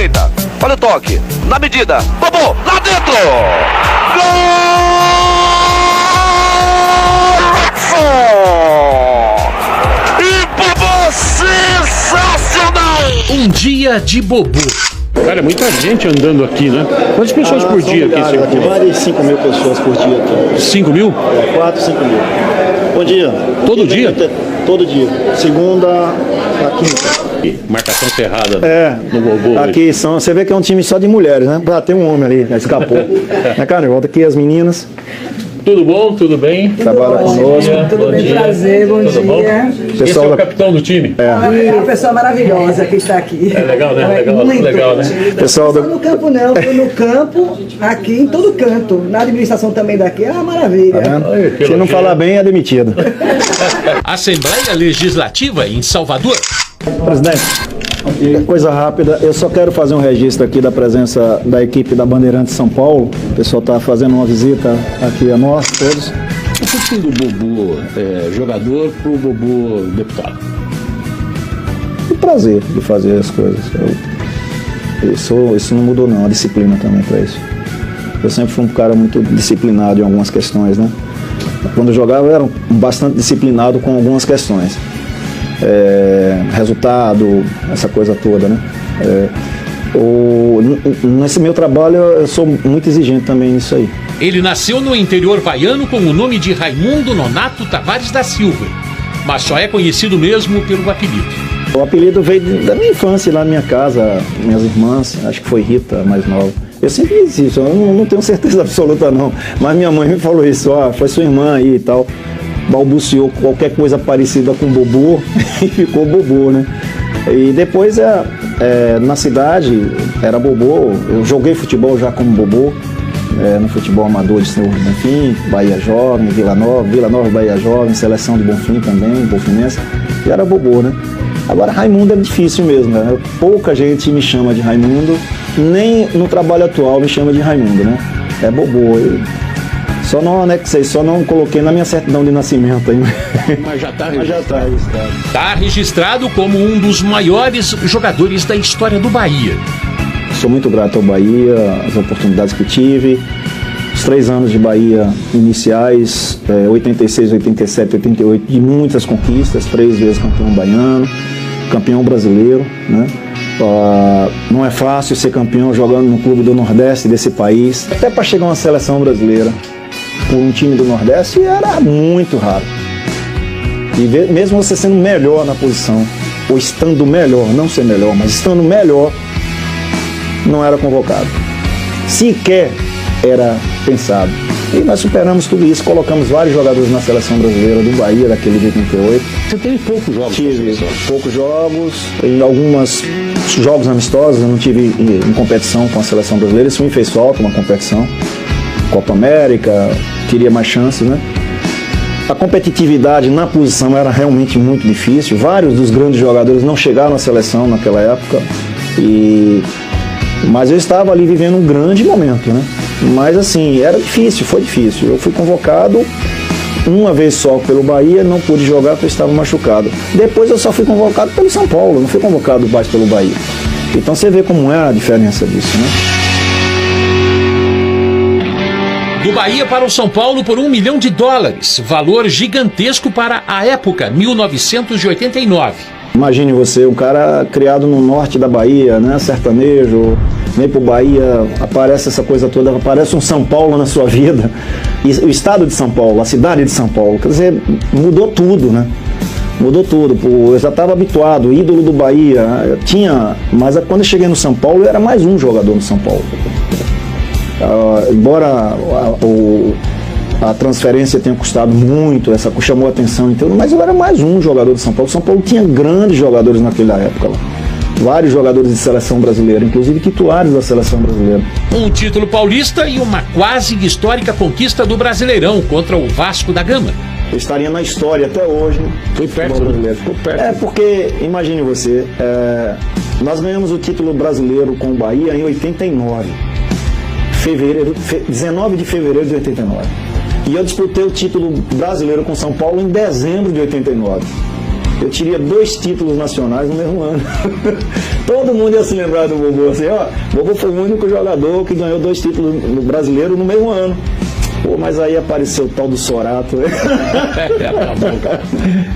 direita. Olha o toque. Na medida. Bobô, lá dentro. Gol! E Bobô sensacional! Um dia de Bobô. Cara, muita gente andando aqui, né? Quantas pessoas por dia aqui? Aqui mais de 5 mil pessoas por dia aqui. 5 mil? 4, 5 mil. Bom dia. Todo dia? Todo dia. Segunda a quinta. Marcação cerrada no Bobô. Aqui são, você vê que é um time só de mulheres, né? Ah, tem um homem ali, já escapou. Né, cara? Volta aqui as meninas. Tudo bom? Tudo bem? Trabalha conosco. Tudo bem, prazer, bom Tudo dia. bom? Esse é Pessoal o da- capitão do time. E uma pessoa maravilhosa que está aqui. É legal, né? É Legal, muito. legal, né? Pessoal Só da- no campo não, fui no campo, aqui, em todo canto. Na administração também daqui, é uma maravilha. Tá vendo? Olha, que Se não elogio. falar bem, é demitido. Assembleia Legislativa em Salvador. Presidente, coisa rápida, eu só quero fazer um registro aqui da presença da equipe da Bandeirantes São Paulo. O pessoal está fazendo uma visita aqui a nós todos. O que do Bobô jogador pro Bobô deputado? O prazer de fazer as coisas. Isso não mudou não, a disciplina também para isso. Eu sempre fui um cara muito disciplinado em algumas questões, né? Quando eu jogava eu era bastante disciplinado com algumas questões. Resultado, essa coisa toda, né? Nesse meu trabalho eu sou muito exigente também nisso aí. Ele nasceu no interior baiano com o nome de Raimundo Nonato Tavares da Silva, mas só é conhecido mesmo pelo apelido. O apelido veio da minha infância, lá na minha casa, minhas irmãs, acho que foi Rita, a mais nova. Eu sempre disse isso, eu não tenho certeza absoluta não, mas minha mãe me falou isso, foi sua irmã aí e tal. Balbuciou qualquer coisa parecida com Bobô e ficou Bobô, né? E depois, na cidade, era Bobô, eu joguei futebol já como Bobô, no futebol amador de Senhor Bonfim, Bahia Jovem, Vila Nova, Bahia Jovem, Seleção de Bonfim também, Bonfinense, e era Bobô, né? Agora, Raimundo é difícil mesmo, né? Pouca gente me chama de Raimundo, nem no trabalho atual me chama de Raimundo, né? É Bobô. Só não anexei, só não coloquei na minha certidão de nascimento aí. Mas já tá Mas já está registrado. Está registrado como um dos maiores jogadores da história do Bahia. Sou muito grato ao Bahia, as oportunidades que tive. Os 3 anos de Bahia iniciais, 86, 87, 88, de muitas conquistas, 3 vezes campeão baiano, campeão brasileiro, né? Não é fácil ser campeão jogando no clube do Nordeste desse país. Até para chegar uma seleção brasileira por um time do Nordeste era muito raro. E mesmo você sendo melhor na posição, ou estando melhor, não ser melhor, mas estando melhor, não era convocado. Sequer era pensado. E nós superamos tudo isso, colocamos vários jogadores na seleção brasileira do Bahia, daquele de 88. Você teve poucos jogos. Tive poucos jogos, em alguns jogos amistosos, eu não tive em competição com a seleção brasileira, isso me fez falta, uma competição. Copa América, queria mais chances, né? A competitividade na posição era realmente muito difícil, vários dos grandes jogadores não chegaram à seleção naquela época, mas eu estava ali vivendo um grande momento, né? Mas assim, era difícil, foi difícil. Eu fui convocado uma vez só pelo Bahia, não pude jogar porque eu estava machucado. Depois eu só fui convocado pelo São Paulo, não fui convocado mais pelo Bahia. Então você vê como é a diferença disso, né? Do Bahia para o São Paulo por $1 milhão, valor gigantesco para a época, 1989. Imagine você, um cara criado no norte da Bahia, né, sertanejo, vem pro Bahia, aparece essa coisa toda, aparece um São Paulo na sua vida, e o estado de São Paulo, a cidade de São Paulo, quer dizer, mudou tudo, né? Mudou tudo, eu já estava habituado, ídolo do Bahia, mas quando eu cheguei no São Paulo, eu era mais um jogador no São Paulo. Embora a transferência tenha custado muito, chamou a atenção, então, mas eu era mais um jogador de São Paulo. São Paulo tinha grandes jogadores naquela época lá. Vários jogadores de seleção brasileira, inclusive titulares da seleção brasileira. Um título paulista e uma quase histórica conquista do Brasileirão contra o Vasco da Gama. Eu estaria na história até hoje. Foi perto, brasileiro. Ficou perto. Porque, imagine você, nós ganhamos o título brasileiro com o Bahia em 89. 19 de fevereiro de 89. E eu disputei o título brasileiro com São Paulo em dezembro de 89. eu teria 2 títulos nacionais no mesmo ano. Todo mundo ia se lembrar do Bobô, assim, ó, Bobô foi o único jogador que ganhou 2 títulos no brasileiro no mesmo ano. Pô, mas aí apareceu o tal do Sorato, né?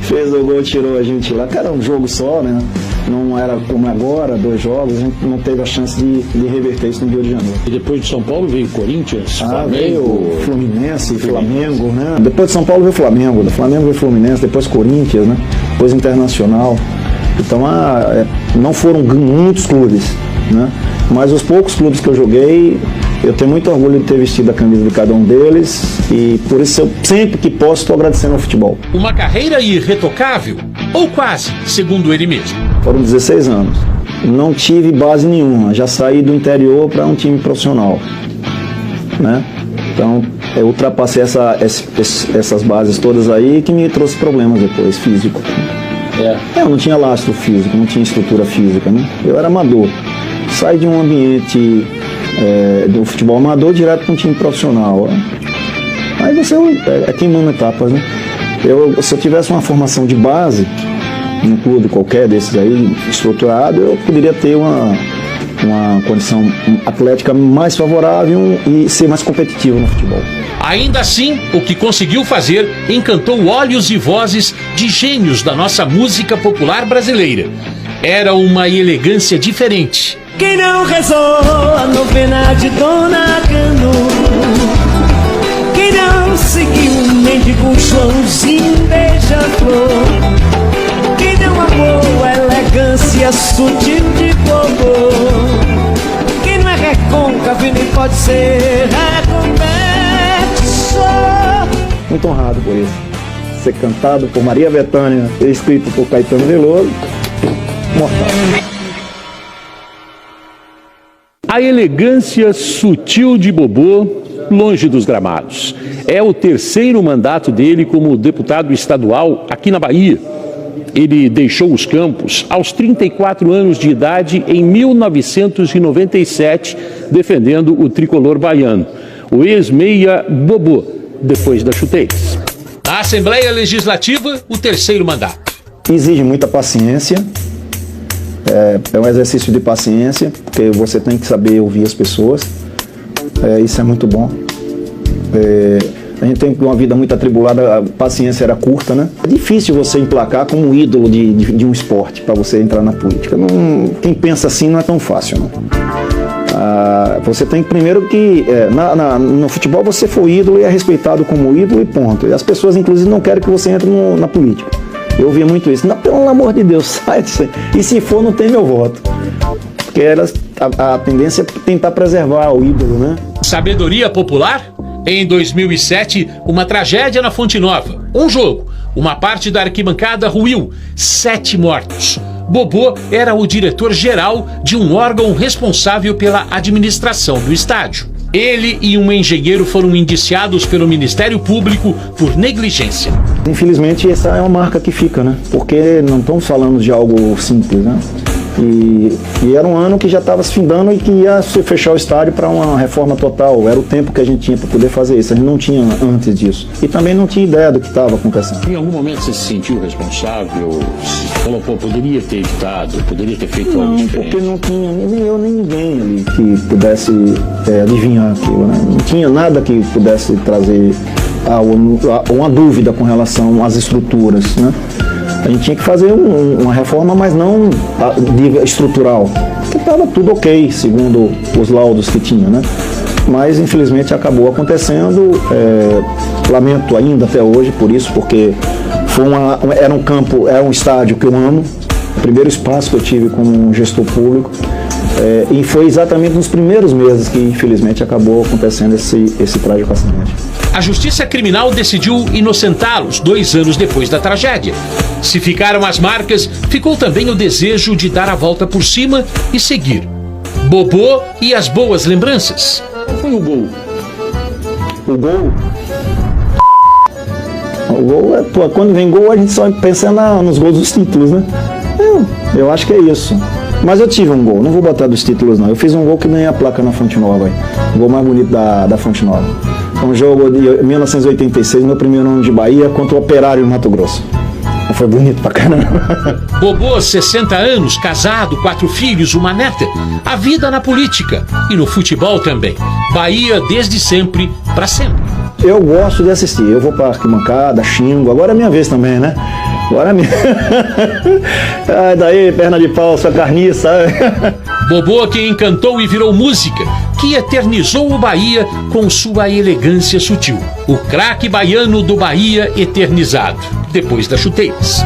Fez o gol, tirou a gente lá. Cara, um jogo só, né? Não era como agora, 2 jogos, a gente não teve a chance de reverter isso no Rio de Janeiro. E depois de São Paulo veio Corinthians, Flamengo, veio Fluminense, Flamengo, né? Depois de São Paulo veio Flamengo, do Flamengo veio Fluminense, depois Corinthians, né? Depois Internacional. Então, não foram muitos clubes, né? Mas os poucos clubes que eu joguei, eu tenho muito orgulho de ter vestido a camisa de cada um deles e por isso eu sempre que posso estou agradecendo ao futebol. Uma carreira irretocável, ou quase, segundo ele mesmo. Foram 16 anos. Não tive base nenhuma, já saí do interior para um time profissional, né? Então eu ultrapassei essas bases todas aí que me trouxe problemas depois, físico. Eu não tinha lastro físico, não tinha estrutura física, né? Eu era amador. Saí de um ambiente do futebol amador direto para um time profissional. Aí você é queimando etapas, né? Se eu tivesse uma formação de base, num clube qualquer desses aí, estruturado, eu poderia ter uma condição atlética mais favorável e ser mais competitivo no futebol. Ainda assim, o que conseguiu fazer encantou olhos e vozes de gênios da nossa música popular brasileira. Era uma elegância diferente. Quem não rezou a novena de Dona Canu? Quem não seguiu o mendigo Joãozinho beija-flor? Quem não amou a elegância sutil de Bobô? Quem não é recôncavo e nem pode ser reconverso? Muito honrado por isso. Ser cantado por Maria Bethânia, escrito por Caetano Veloso, mortal. A elegância sutil de Bobô, longe dos gramados. É o 3º mandato dele como deputado estadual aqui na Bahia. Ele deixou os campos aos 34 anos de idade em 1997, defendendo o tricolor baiano. O ex-meia Bobô, depois das chuteiras. A Assembleia Legislativa, o 3º mandato. Exige muita paciência. É um exercício de paciência, porque você tem que saber ouvir as pessoas. Isso é muito bom. A gente tem uma vida muito atribulada, a paciência era curta, né? É difícil você emplacar como um ídolo de um esporte para você entrar na política. Quem pensa assim não é tão fácil, não. Você tem primeiro que no futebol você foi ídolo e é respeitado como ídolo e ponto. E as pessoas inclusive não querem que você entre na política. Eu ouvia muito isso. Não, pelo amor de Deus, sai disso aí. E se for, não tem meu voto. Porque a tendência é tentar preservar o ídolo, né? Sabedoria popular? Em 2007, uma tragédia na Fonte Nova. Um jogo. Uma parte da arquibancada ruiu. 7 mortos. Bobô era o diretor-geral de um órgão responsável pela administração do estádio. Ele e um engenheiro foram indiciados pelo Ministério Público por negligência. Infelizmente, essa é uma marca que fica, né? Porque não estamos falando de algo simples, né? E era um ano que já estava se findando e que ia se fechar o estádio para uma reforma total. Era o tempo que a gente tinha para poder fazer isso. A gente não tinha antes disso. E também não tinha ideia do que estava acontecendo. Em algum momento você se sentiu responsável? Falou, poderia ter evitado, poderia ter feito algo diferente? Porque não tinha nem eu nem ninguém ali que pudesse adivinhar aquilo, né? Não tinha nada que pudesse trazer uma dúvida com relação às estruturas, né? A gente tinha que fazer uma reforma, mas não estrutural, porque estava tudo ok, segundo os laudos que tinha, né? Mas infelizmente acabou acontecendo, lamento ainda até hoje por isso, porque era um campo, era um estádio que eu amo, o primeiro espaço que eu tive como gestor público, e foi exatamente nos primeiros meses que infelizmente acabou acontecendo esse trágico acidente. A Justiça Criminal decidiu inocentá-los 2 anos depois da tragédia. Se ficaram as marcas, ficou também o desejo de dar a volta por cima e seguir. Bobô e as boas lembranças. Qual foi o gol? O gol? O gol quando vem gol a gente só pensa nos gols dos títulos, né? Eu acho que é isso. Mas eu tive um gol, não vou botar dos títulos não. Eu fiz um gol que ganhei a placa na Fonte Nova. O gol mais bonito da Fonte Nova. Um jogo de 1986, meu primeiro ano de Bahia, contra o Operário em Mato Grosso. Foi bonito pra caramba. Bobô, 60 anos, casado, 4 filhos, uma neta. A vida na política e no futebol também. Bahia desde sempre, pra sempre. Eu gosto de assistir. Eu vou pra arquibancada, xingo. Agora é minha vez também, né? Agora é minha. Ai, daí, perna de pau, sua carniça. Bobô que encantou e virou música, que eternizou o Bahia com sua elegância sutil. O craque baiano do Bahia eternizado, depois das chuteiras.